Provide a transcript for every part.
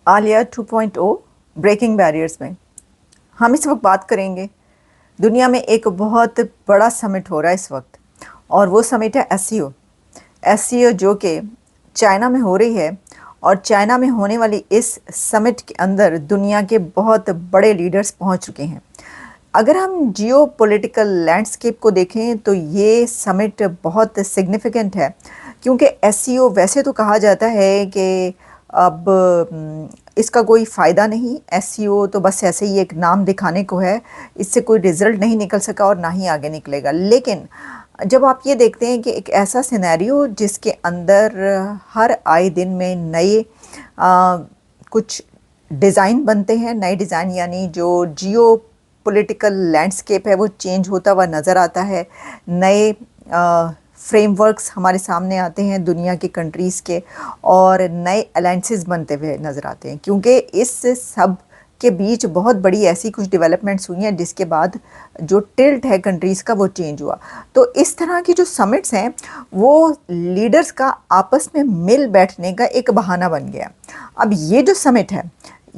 Alia 2.0 breaking barriers में हम इस वक्त बात करेंगे। दुनिया में एक बहुत बड़ा समिट हो रहा है इस वक्त, और वो समिट है एससीओ जो कि चाइना में हो रही है। और चाइना में होने वाली इस समिट के अंदर दुनिया के बहुत बड़े लीडर्स पहुंच चुके हैं। अगर हम जियो पॉलिटिकल लैंडस्केप को देखें तो ये समिट बहुत सिग्निफिकेंट है, क्योंकि एससीओ वैसे तो कहा जाता है कि अब इसका कोई फ़ायदा नहीं। एससीओ तो बस ऐसे ही एक नाम दिखाने को है, इससे कोई रिज़ल्ट नहीं निकल सका और ना ही आगे निकलेगा। लेकिन जब आप ये देखते हैं कि एक ऐसा सिनेरियो जिसके अंदर हर आए दिन में नए कुछ डिज़ाइन बनते हैं, नए डिज़ाइन यानी जो जियो पॉलिटिकल लैंडस्केप है वो चेंज होता हुआ नज़र आता है। नए फ्रेमवर्क्स हमारे सामने आते हैं दुनिया की कंट्रीज़ के, और नए अलायंसेस बनते हुए नज़र आते हैं, क्योंकि इस सब के बीच बहुत बड़ी ऐसी कुछ डेवलपमेंट्स हुई हैं जिसके बाद जो टिल्ट है कंट्रीज़ का वो चेंज हुआ। तो इस तरह की जो समिट्स हैं वो लीडर्स का आपस में मिल बैठने का एक बहाना बन गया। अब ये जो समिट है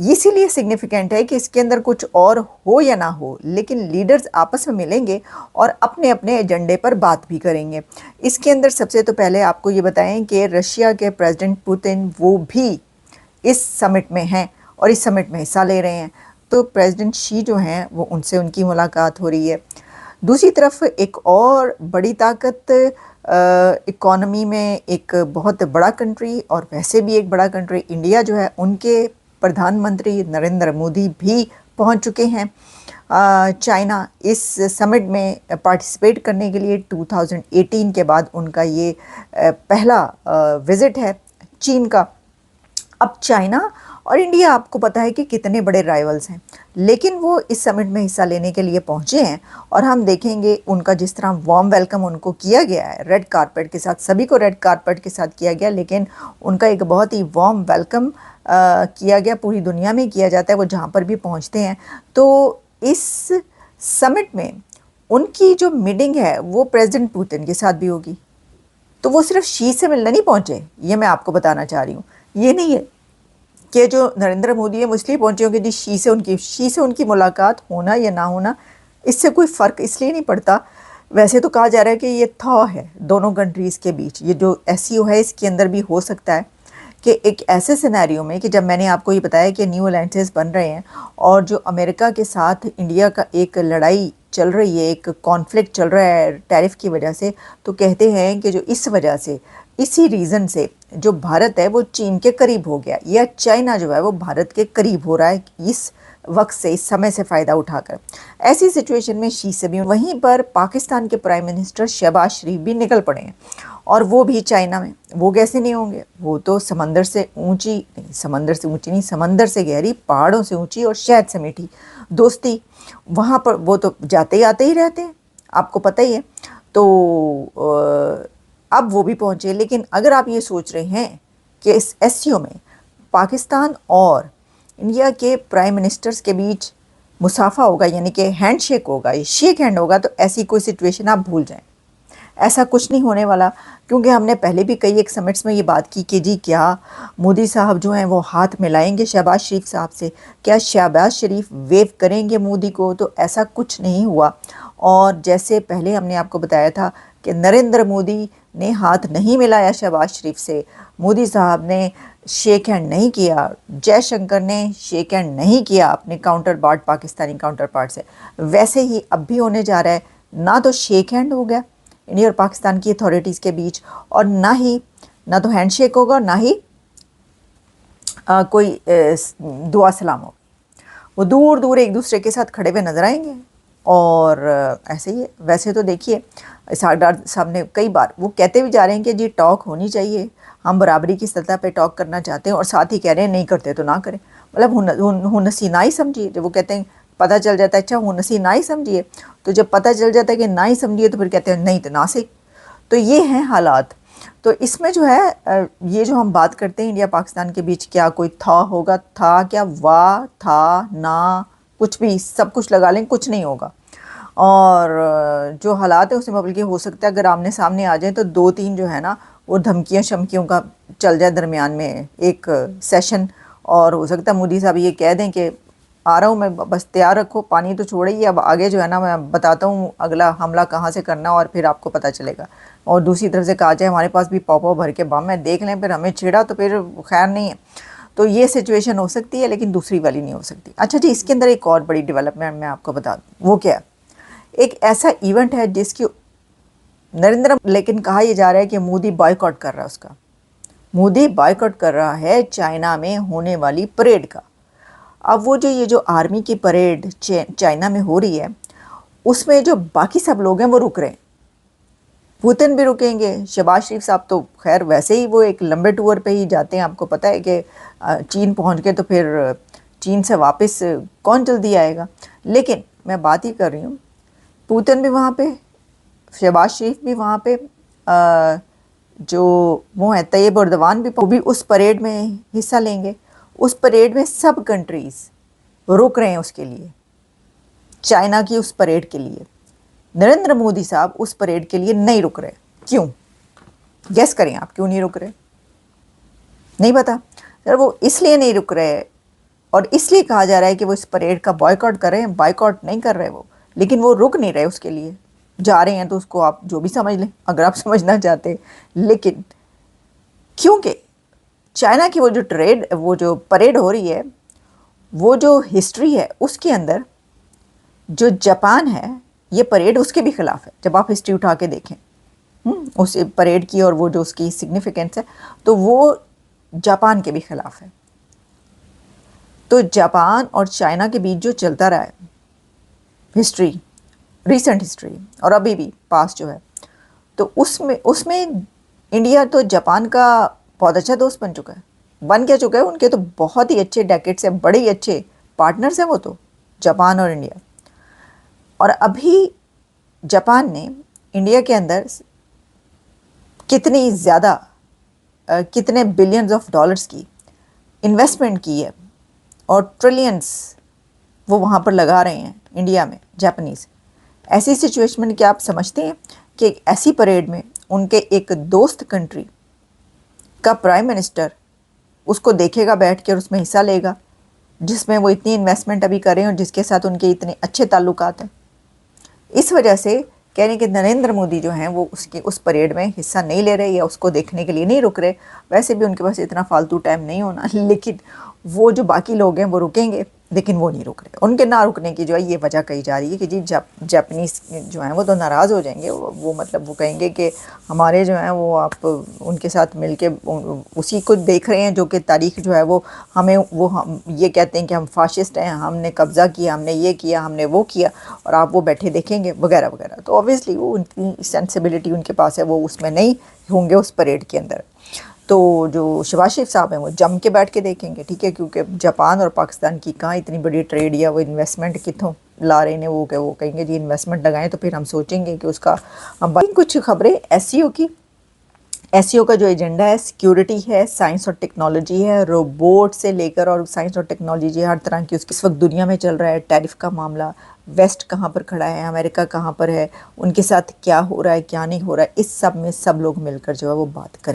इसीलिए सिग्निफिकेंट है कि इसके अंदर कुछ और हो या ना हो, लेकिन लीडर्स आपस में मिलेंगे और अपने अपने एजेंडे पर बात भी करेंगे। इसके अंदर सबसे तो पहले आपको ये बताएं कि रशिया के प्रेसिडेंट पुतिन वो भी इस समिट में हैं और इस समिट में हिस्सा ले रहे हैं। तो प्रेसिडेंट शी जो हैं वो उनसे उनकी मुलाकात हो रही है। दूसरी तरफ एक और बड़ी ताकत इकॉनमी में एक बहुत बड़ा कंट्री, और वैसे भी एक बड़ा कंट्री इंडिया जो है, उनके प्रधानमंत्री नरेंद्र मोदी भी पहुंच चुके हैं चाइना इस समिट में पार्टिसिपेट करने के लिए। 2018 के बाद उनका ये पहला विज़िट है चीन का। अब चाइना और इंडिया आपको पता है कि कितने बड़े राइवल्स हैं, लेकिन वो इस समिट में हिस्सा लेने के लिए पहुंचे हैं। और हम देखेंगे उनका जिस तरह वार्म वेलकम उनको किया गया है रेड कारपेट के साथ, सभी को रेड कारपेट के साथ किया गया, लेकिन उनका एक बहुत ही वार्म वेलकम किया गया। पूरी दुनिया में किया जाता है वो जहाँ पर भी पहुँचते हैं। तो इस समिट में उनकी जो मीटिंग है वो प्रेसिडेंट पुतिन के साथ भी होगी। तो वो सिर्फ शी से मिलने नहीं पहुँचे, ये मैं आपको बताना चाह रही हूँ। ये नहीं है कि जो नरेंद्र मोदी है वो इसलिए पहुंचे होंगे जी शी से उनकी मुलाकात होना या ना होना इससे कोई फ़र्क इसलिए नहीं पड़ता। वैसे तो कहा जा रहा है कि ये था है दोनों कंट्रीज़ के बीच, ये जो एससीओ है इसके अंदर भी हो सकता है कि एक ऐसे सिनेरियो में कि जब मैंने आपको ये बताया कि न्यू अलायंसेस बन रहे हैं और जो अमेरिका के साथ इंडिया का एक लड़ाई चल रही है, एक कॉन्फ्लिक्ट चल रहा है टैरिफ की वजह से, तो कहते हैं कि जो इस वजह से, इसी रीज़न से जो भारत है वो चीन के करीब हो गया, या चाइना जो है वो भारत के करीब हो रहा है इस वक्त से, इस समय से फ़ायदा उठाकर। ऐसी सिचुएशन में शी से भी वहीं पर पाकिस्तान के प्राइम मिनिस्टर शहबाज शरीफ भी निकल पड़े हैं, और वो भी चाइना में। वो कैसे नहीं होंगे, वो तो समंदर से ऊंची नहीं, समंदर से ऊंची नहीं, समंदर से गहरी, पहाड़ों से ऊंची और शहद से मीठी दोस्ती, वहाँ पर वो तो जाते ही आते ही रहते हैं, आपको पता ही है। तो अब वो भी पहुँचे। लेकिन अगर आप ये सोच रहे हैं कि इस एससीओ में पाकिस्तान और इंडिया के प्राइम मिनिस्टर्स के बीच मुसाफा होगा, यानी कि हैंडशेक होगा, ये शेक हैंड होगा, तो ऐसी कोई सिचुएशन आप भूल जाएं। ऐसा कुछ नहीं होने वाला, क्योंकि हमने पहले भी कई एक समिट्स में ये बात की कि जी क्या मोदी साहब जो हैं वो हाथ मिलाएंगे शहबाज शरीफ साहब से, क्या शहबाज शरीफ वेव करेंगे मोदी को, तो ऐसा कुछ नहीं हुआ। और जैसे पहले हमने आपको बताया था कि नरेंद्र मोदी ने हाथ नहीं मिलाया शहबाज शरीफ से, मोदी साहब ने शेक हैंड नहीं किया, जयशंकर ने शेक हैंड नहीं किया अपने counter part Pakistani counter part से, वैसे ही अब भी होने जा रहा है। ना तो शेक हैंड हो गया इंडिया और पाकिस्तान की अथॉरिटीज़ के बीच, और ना तो हैंडशेक होगा, ना ही कोई दुआ सलाम होगा। वो दूर दूर एक दूसरे के साथ खड़े हुए नजर आएंगे। और ऐसे ही है। वैसे तो देखिए सागदार साहब ने कई बार वो कहते भी जा रहे हैं कि जी टॉक होनी चाहिए, हम बराबरी की सतह पे टॉक करना चाहते हैं, और साथ ही कह रहे हैं नहीं करते तो ना करें। मतलब हुनसी ना ही समझिए। जब वो कहते हैं पता चल जाता है, अच्छा हुनसी ना ही समझिए, तो जब पता चल जाता है कि ना ही समझिए तो फिर कहते हैं नहीं तो ना सही। तो ये हैं हालात। तो इसमें जो है ये जो हम बात करते हैं इंडिया पाकिस्तान के बीच, क्या कोई था होगा, था क्या, वाह था ना, कुछ भी सब कुछ लगा लें, कुछ नहीं होगा। और जो हालात है उसमें बल्कि हो सकता है अगर आमने सामने आ जाए तो 2-3 जो है ना वो धमकियों शमकियों का चल जाए दरमियान में एक सेशन, और हो सकता है मोदी साहब ये कह दें कि आ रहा हूँ मैं, बस तैयार रखो, पानी तो छोड़े ही, अब आगे जो है ना मैं बताता हूँ अगला हमला कहाँ से करना और फिर आपको पता चलेगा। और दूसरी तरफ से कहा जाए हमारे पास भी पाव भर के बम है, देख लें, फिर हमें छेड़ा तो फिर खैर नहीं है। तो ये सिचुएशन हो सकती है, लेकिन दूसरी वाली नहीं हो सकती। अच्छा जी, इसके अंदर एक और बड़ी डेवलपमेंट मैं आपको बता दूँ, वो क्या है, एक ऐसा इवेंट है जिसकी नरेंद्र, लेकिन कहा यह जा रहा है कि मोदी बॉयकॉट कर रहा है उसका। मोदी बॉयकॉट कर रहा है चाइना में होने वाली परेड का। अब वो जो ये जो आर्मी की परेड चाइना में हो रही है, उसमें जो बाकी सब लोग हैं वो रुक रहे हैं। पुतिन भी रुकेंगे, शहबाज शरीफ साहब तो खैर वैसे ही वो एक लंबे टूर पे ही जाते हैं, आपको पता है कि चीन पहुंच के तो फिर चीन से वापस कौन जल्दी आएगा। लेकिन मैं बात ही कर रही हूँ, पुतिन भी वहाँ पे, शहबाज शरीफ भी वहाँ पे, जो वो हैं तैयब एर्दोगान भी, वो भी उस परेड में हिस्सा लेंगे। उस परेड में सब कंट्रीज़ रुक रहे हैं उसके लिए, चाइना की उस परेड के लिए। नरेंद्र मोदी साहब उस परेड के लिए नहीं रुक रहे। क्यों? गेस करें आप, क्यों नहीं रुक रहे? नहीं पता सर। वो इसलिए नहीं रुक रहे, और इसलिए कहा जा रहा है कि वो इस परेड का बॉयकॉट कर रहे हैं। बॉयकॉट नहीं कर रहे वो, लेकिन वो रुक नहीं रहे उसके लिए, जा रहे हैं। तो उसको आप जो भी समझ लें, अगर आप समझना चाहते हैं। लेकिन क्योंकि चाइना की वो जो परेड हो रही है, वो जो हिस्ट्री है उसके अंदर जो जापान है, ये परेड उसके भी खिलाफ है। जब आप हिस्ट्री उठा के देखें उस परेड की और वो जो उसकी सिग्निफिकेंस है, तो वो जापान के भी खिलाफ है। तो जापान और चाइना के बीच जो चलता रहा है हिस्ट्री, रिसेंट हिस्ट्री और अभी भी पास्ट जो है, तो उसमें इंडिया तो जापान का बहुत अच्छा दोस्त बन चुका है। बन क्या चुका है, उनके तो बहुत ही अच्छे डेकेड्स हैं, बड़े ही अच्छे पार्टनर्स हैं वो तो, जापान और इंडिया। और अभी जापान ने इंडिया के अंदर कितनी ज़्यादा, कितने बिलियंस ऑफ डॉलर्स की इन्वेस्टमेंट की है, और ट्रिलियंस वो वहाँ पर लगा रहे हैं इंडिया में जापानीज़। ऐसी सिचुएशन में क्या आप समझते हैं कि ऐसी परेड में उनके एक दोस्त कंट्री का प्राइम मिनिस्टर उसको देखेगा बैठ के और उसमें हिस्सा लेगा, जिसमें वो इतनी इन्वेस्टमेंट अभी कर रहे हैं और जिसके साथ उनके इतने अच्छे ताल्लुकात हैं? इस वजह से कह रहे हैं कि नरेंद्र मोदी जो हैं वो उसकी उस परेड में हिस्सा नहीं ले रहे या उसको देखने के लिए नहीं रुक रहे। वैसे भी उनके पास इतना फालतू टाइम नहीं होना, लेकिन वो जो बाकी लोग हैं वो रुकेंगे, लेकिन वो नहीं रुक रहे। उनके ना रुकने की जो है ये वजह कही जा रही है कि जी जापानीज़ जो हैं वो तो नाराज़ हो जाएंगे। वो मतलब वो कहेंगे कि हमारे जो हैं वो आप उनके साथ मिल के उसी को देख रहे हैं जो कि तारीख़ जो है वो हमें वो हम ये कहते हैं कि हम फाशिस्ट हैं, हमने कब्ज़ा किया, हमने ये किया, हमने वो किया, और आप वो बैठे देखेंगे वगैरह वगैरह। तो ऑब्वियसली वो उनकी सेंसिबिलिटी उनके पास है, वो उसमें नहीं होंगे उस परेड के अंदर। तो जो शहबाज शरीफ साहब हैं वो जम के बैठ के देखेंगे, ठीक है, क्योंकि जापान और पाकिस्तान की कहाँ इतनी बड़ी ट्रेड या वो इन्वेस्टमेंट कितों ला रहे हैं। वो कहेंगे जी इन्वेस्टमेंट लगाएं, तो फिर हम सोचेंगे कि उसका हम कुछ खबरें एसईओ की। एसईओ का जो एजेंडा है सिक्योरिटी है, साइंस और टेक्नोलॉजी है, रोबोट से लेकर और साइंस और टेक्नोलॉजी हर तरह की उसकी इस वक्त दुनिया में चल रहा है। टैरिफ का मामला, वेस्ट कहाँ पर खड़ा है, अमेरिका कहाँ पर है, उनके साथ क्या हो रहा है क्या नहीं हो रहा है, इस सब में सब लोग मिलकर जो है वो बात करें।